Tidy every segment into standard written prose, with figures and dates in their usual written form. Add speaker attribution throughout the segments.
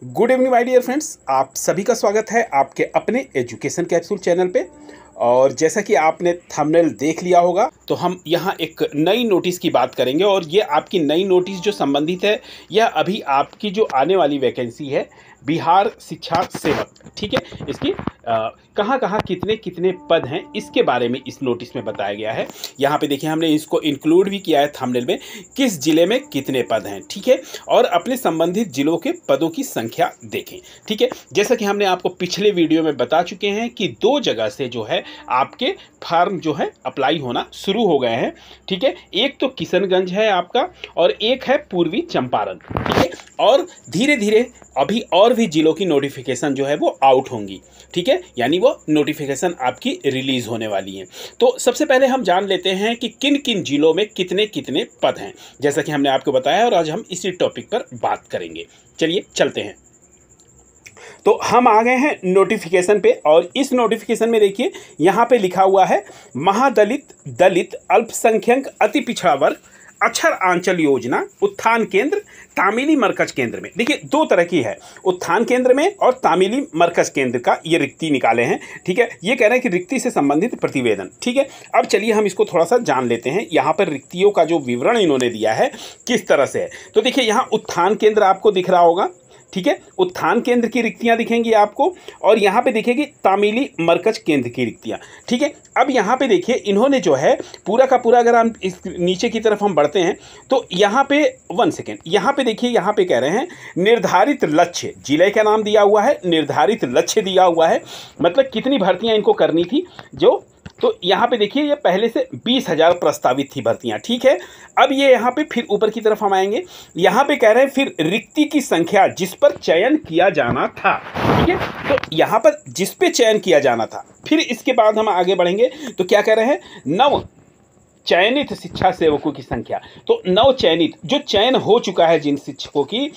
Speaker 1: Good evening my dear friends, आप सभी का स्वागत है आपके अपने एजुकेशन कैप्सूल चैनल पे। और जैसा कि आपने थंबनेल देख लिया होगा, तो हम यहाँ एक नई नोटिस की बात करेंगे। और ये आपकी नई नोटिस जो संबंधित है, यह अभी आपकी जो आने वाली वैकेंसी है बिहार शिक्षा सेवक, ठीक है, इसकी कहाँ कहाँ कितने कितने पद हैं इसके बारे में इस नोटिस में बताया गया है। यहाँ पे देखिए, हमने इसको इंक्लूड भी किया है थंबनेल में, किस जिले में कितने पद हैं, ठीक है, और अपने संबंधित जिलों के पदों की संख्या देखें, ठीक है। जैसा कि हमने आपको पिछले वीडियो में बता चुके हैं कि 2 जगह से जो है आपके फार्म जो है अप्लाई होना शुरू हो गए हैं, ठीक है। एक तो किशनगंज है आपका और एक है पूर्वी चंपारण, ठीक है। और धीरे धीरे अभी और भी जिलों की नोटिफिकेशन जो है वो आउट होंगी, ठीक है, यानी वो नोटिफिकेशन आपकी रिलीज होने वाली है। तो सबसे पहले हम जान लेते हैं कि किन किन जिलों में कितने कितने पद हैं, जैसा कि हमने आपको बताया, और आज हम इसी टॉपिक पर बात करेंगे। चलिए चलते हैं। तो हम आ गए हैं नोटिफिकेशन पे, और इस नोटिफिकेशन में देखिए यहाँ पे लिखा हुआ है महादलित, दलित, अल्पसंख्यक, अति पिछड़ा वर्ग, अक्षर आंचल योजना, उत्थान केंद्र, तामिली मरकज केंद्र में। देखिए 2 तरह की है, उत्थान केंद्र में और तामिली मरकज केंद्र का ये रिक्ति निकाले हैं, ठीक है। ये कह रहे हैं कि रिक्ति से संबंधित प्रतिवेदन, ठीक है। अब चलिए हम इसको थोड़ा सा जान लेते हैं, यहाँ पर रिक्तियों का जो विवरण इन्होंने दिया है किस तरह से है। तो देखिए यहाँ उत्थान केंद्र आपको दिख रहा होगा, ठीक है, उत्थान केंद्र की रिक्तियां दिखेंगी आपको, और यहाँ पे दिखेगी तामिली मरकज केंद्र की रिक्तियां, ठीक है। अब यहाँ पे देखिए इन्होंने जो है पूरा का पूरा, अगर हम इस नीचे की तरफ हम बढ़ते हैं तो यहाँ पे 1 सेकेंड, यहाँ पे देखिए, यहाँ पे कह रहे हैं निर्धारित लक्ष्य, जिले का नाम दिया हुआ है, निर्धारित लक्ष्य दिया हुआ है, मतलब कितनी भर्तियां इनको करनी थी जो। तो यहाँ पे देखिए ये पहले से 20,000 प्रस्तावित थी भर्तियां, ठीक है। अब ये यहाँ पे फिर ऊपर की तरफ हम आएंगे, यहाँ पे कह रहे हैं फिर रिक्ति की संख्या जिस पर चयन किया जाना था, ठीक है। तो यहाँ पर जिस पे चयन किया जाना था, फिर इसके बाद हम आगे बढ़ेंगे तो क्या कह रहे हैं, नव चयनित शिक्षा सेवकों की संख्या। तो नव चयनित, जो चयन हो चुका है जिन शिक्षकों की,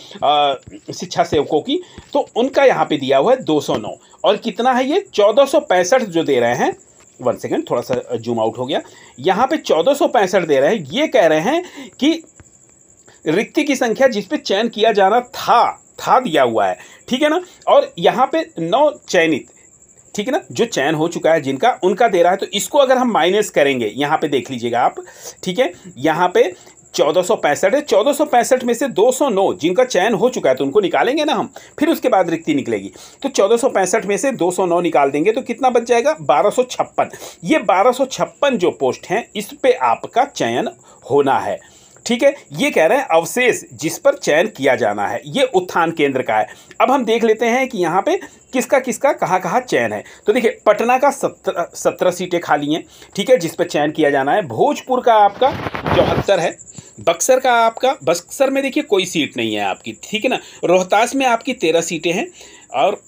Speaker 1: शिक्षा सेवकों की, तो उनका यहाँ पे दिया हुआ है 209। और कितना है ये 1465 जो दे रहे हैं, 1 सेकेंड, थोड़ा सा जूम आउट हो गया, यहाँ पे 1465 दे रहे हैं। ये कह रहे हैं कि रिक्ति की संख्या जिस पे चयन किया जाना था दिया हुआ है, ठीक है ना। और यहाँ पे 9 चयनित, ठीक है ना, जो चयन हो चुका है जिनका, उनका दे रहा है। तो इसको अगर हम माइनस करेंगे, यहाँ पे देख लीजिएगा आप, ठीक है, यहाँ पे 1465 है, 1465 में से 209 जिनका चयन हो चुका है तो उनको निकालेंगे ना हम, फिर उसके बाद रिक्ति निकलेगी। तो 1465 में से 209 निकाल देंगे तो कितना बच जाएगा, 1256। ये 1256 जो पोस्ट हैं इस पे आपका चयन होना है, ठीक है। ये कह रहे हैं अवशेष जिस पर चयन किया जाना है, ये उत्थान केंद्र का है। अब हम देख लेते हैं कि यहाँ पे किसका किसका कहाँ कहाँ चयन है। तो देखिए पटना का 17 सीटें खाली हैं, ठीक है, जिस पर चयन किया जाना है। भोजपुर का आपका 74 है। बक्सर का आपका, बक्सर में देखिए कोई सीट नहीं है आपकी, ठीक है ना। रोहतास में आपकी 13 सीटें हैं, और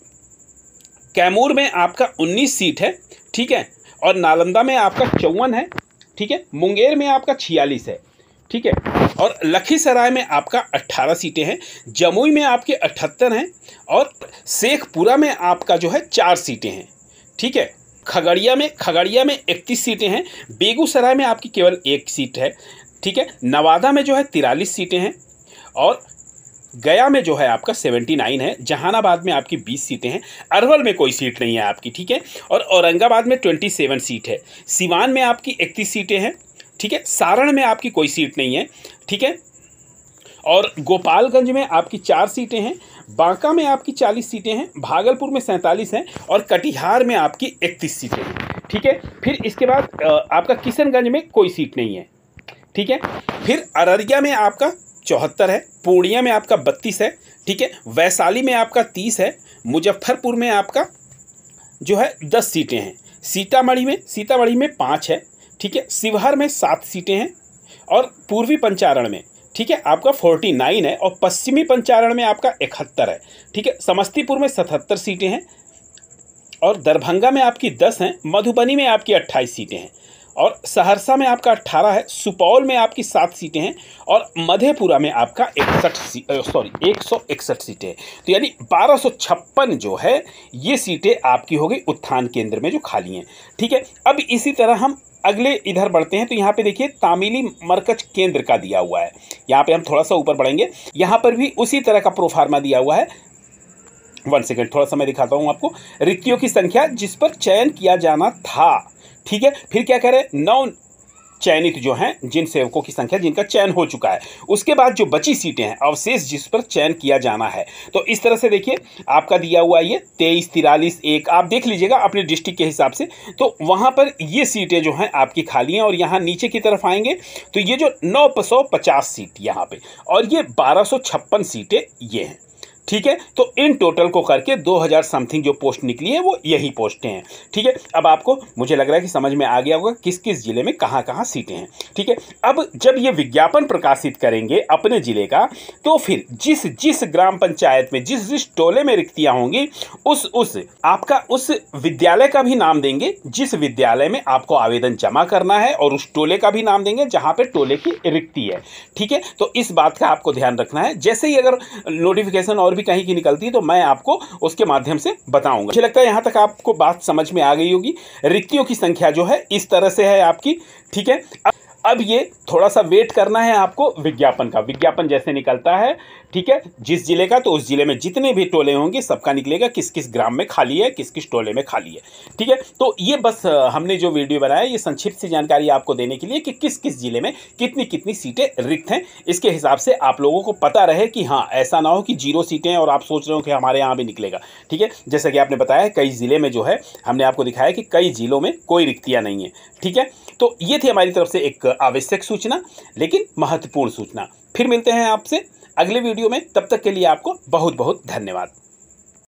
Speaker 1: कैमूर में आपका 19 सीट है, ठीक है, और नालंदा में आपका 54 है, ठीक है, मुंगेर में आपका 46 है, ठीक है, और लखीसराय में आपका 18 सीटें हैं, जमुई में आपके 78 हैं, और शेखपुरा में आपका जो है 4 सीटें हैं, ठीक है। खगड़िया में 31 सीटें हैं। बेगूसराय में आपकी केवल 1 सीट है, ठीक है। नवादा में जो है 43 सीटें हैं, और गया में जो है आपका 79 है। जहानाबाद में आपकी 20 सीटें हैं। अरवल में कोई सीट नहीं है आपकी, ठीक है, और औरंगाबाद में 27 सीट है। सिवान में आपकी 31 सीटें हैं, ठीक है। सारण में आपकी कोई सीट नहीं है, ठीक है, और गोपालगंज में आपकी 4 सीटें हैं। बांका में आपकी 40 सीटें हैं। भागलपुर में 47 हैं, और कटिहार में आपकी 31 सीटें हैं, ठीक है। फिर इसके बाद आपका किशनगंज में कोई सीट नहीं है, ठीक है। फिर अररिया में आपका 74 है। पूर्णिया में आपका 32 है, ठीक है। वैशाली में आपका 30 है। मुजफ्फरपुर में आपका जो है 10 सीटें हैं। सीतामढ़ी में 5 है, ठीक है। शिवहर में 7 सीटें हैं, और पूर्वी पंचारण में, ठीक है, आपका 49 है, और पश्चिमी पंचारण में आपका 71 है, ठीक है। समस्तीपुर में 77 सीटें हैं, और दरभंगा में आपकी 10 हैं। मधुबनी में आपकी 28 सीटें हैं, और सहरसा में आपका 18 है। सुपौल में आपकी 7 सीटें हैं, और मधेपुरा में आपका 161 सीटें हैं। तो यानी 1256 जो है ये सीटें आपकी हो गई उत्थान केंद्र में जो खाली हैं, ठीक है। अब इसी तरह हम अगले इधर बढ़ते हैं, तो यहाँ पे देखिए तामिली मरकज केंद्र का दिया हुआ है। यहाँ पे हम थोड़ा सा ऊपर बढ़ेंगे, यहाँ पर भी उसी तरह का प्रोफार्मा दिया हुआ है। 1 सेकेंड, थोड़ा सा मैं दिखाता हूं आपको। रिक्तियों की संख्या जिस पर चयन किया जाना था, ठीक है। फिर क्या कह रहे हैं, 9 चयनित जो हैं, जिन सेवकों की संख्या जिनका चयन हो चुका है। उसके बाद जो बची सीटें हैं, अवशेष जिस पर चयन किया जाना है। तो इस तरह से देखिए आपका दिया हुआ ये 23, 43, 1 आप देख लीजिएगा अपने डिस्ट्रिक्ट के हिसाब से। तो वहां पर ये सीटें जो हैं आपकी खाली हैं। और यहाँ नीचे की तरफ आएंगे तो ये जो 950 सीट यहाँ पे और ये 1256 सीटें ये हैं, ठीक है। तो इन टोटल को करके 2000 समथिंग जो पोस्ट निकली है वो यही पोस्टें हैं, ठीक है। अब आपको मुझे लग रहा है कि समझ में आ गया होगा किस किस जिले में कहाँ कहाँ सीटें हैं, ठीक है। अब जब ये विज्ञापन प्रकाशित करेंगे अपने जिले का, तो फिर जिस जिस ग्राम पंचायत में जिस जिस टोले में रिक्तियां होंगी उस आपका उस विद्यालय का भी नाम देंगे जिस विद्यालय में आपको आवेदन जमा करना है, और उस टोले का भी नाम देंगे जहाँ पे टोले की रिक्ति है, ठीक है। तो इस बात का आपको ध्यान रखना है। जैसे ही अगर नोटिफिकेशन और भी कहीं की निकलती है तो मैं आपको उसके माध्यम से बताऊंगा। मुझे लगता है यहां तक आपको बात समझ में आ गई होगी। रिक्तियों की संख्या जो है इस तरह से है आपकी, ठीक है। अब ये थोड़ा सा वेट करना है आपको विज्ञापन का। विज्ञापन जैसे निकलता है, ठीक है, जिस जिले का, तो उस जिले में जितने भी टोले होंगे सबका निकलेगा किस किस ग्राम में खाली है, किस किस टोले में खाली है, ठीक है। तो ये बस हमने जो वीडियो बनाया ये संक्षिप्त सी जानकारी आपको देने के लिए कि किस किस जिले में कितनी कितनी सीटें रिक्त हैं। इसके हिसाब से आप लोगों को पता रहे कि हाँ, ऐसा ना हो कि 0 सीटें और आप सोच रहे हो कि हमारे यहाँ भी निकलेगा, ठीक है। जैसा कि आपने बताया कई जिले में जो है हमने आपको दिखाया कि कई जिलों में कोई रिक्तियाँ नहीं है, ठीक है। तो ये थी हमारी तरफ से एक आवश्यक सूचना, लेकिन महत्वपूर्ण सूचना। फिर मिलते हैं आपसे अगले वीडियो में, तब तक के लिए आपको बहुत बहुत धन्यवाद।